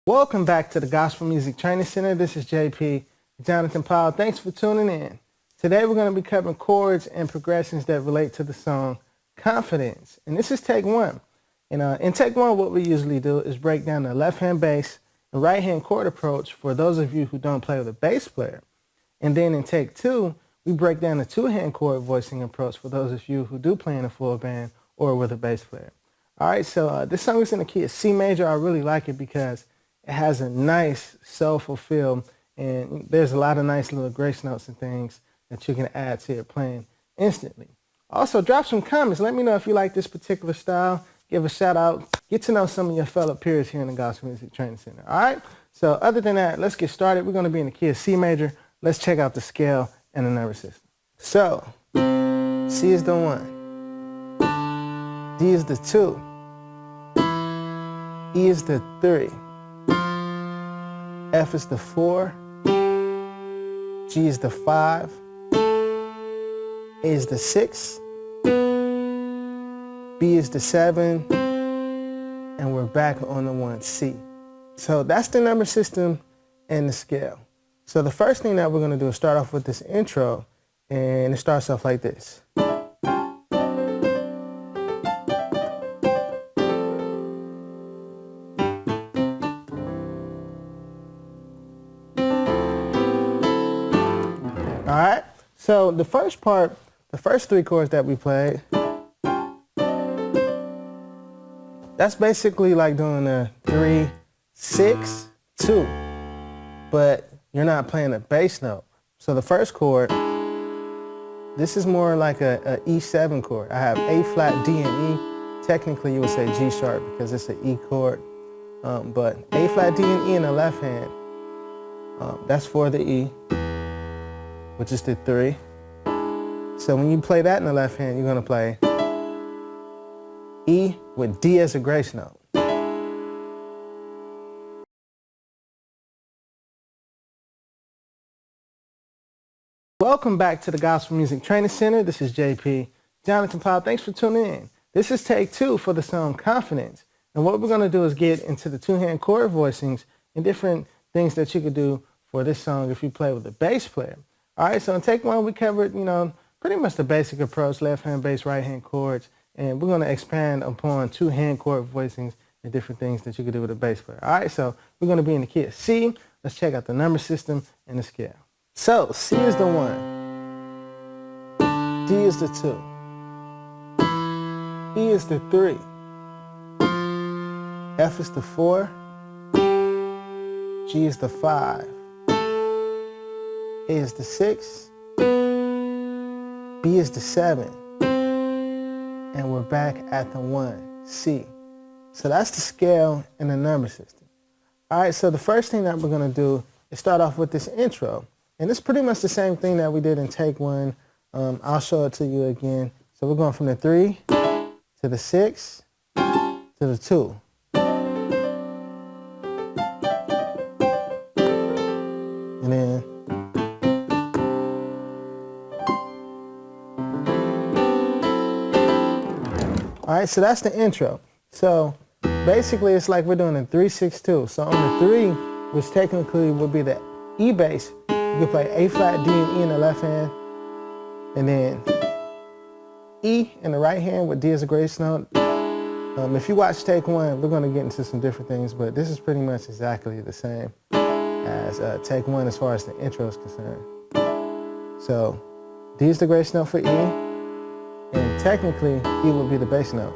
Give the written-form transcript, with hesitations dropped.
Welcome back to the Gospel Music Training Center. This is JP, Jonathan Powell. Thanks for tuning in. Today we're going to be covering chords and progressions that relate to the song Confidence. And this is take one. And in take one, what we usually do is break down the left-hand bass and right-hand chord approach for those of you who don't play with a bass player. And then in take two, we break down the two-hand chord voicing approach for those of you who do play in a full band or with a bass player. All right, so this song is in the key of C major. I really like it because it has a nice, soulful feel, and there's a lot of nice little grace notes and things that you can add to your playing instantly. Also, drop some comments. Let me know if you like this particular style. Give a shout out. Get to know some of your fellow peers here in the Gospel Music Training Center. All right? So other than that, let's get started. We're going to be in the key of C major. Let's check out the scale and the number system. So, C is the 1. D is the 2. E is the 3. F is the 4, G is the 5, A is the 6, B is the 7, and we're back on the 1, C. So that's the number system and the scale. So the first thing that we're going to do is start off with this intro, and it starts off like this. All right, so the first part, the first 3 chords that we played, that's basically like doing a 3, 6, 2, but you're not playing a bass note. So the first chord, this is more like a E7 chord. I have A flat, D, and E. Technically you would say G sharp because it's an E chord, but A flat, D, and E in the left hand, that's for the E, which is the 3. So when you play that in the left hand, you're going to play E with D as a grace note. Welcome back to the Gospel Music Training Center. This is JP, Jonathan Powell. Thanks for tuning in. This is take 2 for the song Confidence. And what we're going to do is get into the 2-hand chord voicings and different things that you could do for this song if you play with a bass player. All right, so in take 1, we covered, pretty much the basic approach, left-hand bass, right-hand chords, and we're going to expand upon 2-hand chord voicings and different things that you could do with a bass player. All right, so we're going to be in the key of C. Let's check out the number system and the scale. So C is the 1. D is the 2. E is the 3. F is the 4. G is the 5. A is the 6. B is the 7. And we're back at the 1, C. So that's the scale in the number system. All right, so the first thing that we're going to do is start off with this intro. And it's pretty much the same thing that we did in take 1. I'll show it to you again. So we're going from the 3 to the 6 to the 2. And then all right, so that's the intro. So basically it's like we're doing a 3-6-2. So on the 3, which technically would be the E bass, you can play A flat, D, and E in the left hand, and then E in the right hand with D as a grace note. If you watch take 1, we're going to get into some different things, but this is pretty much exactly the same as take 1 as far as the intro is concerned. So D is the grace note for E, and technically E would be the bass note.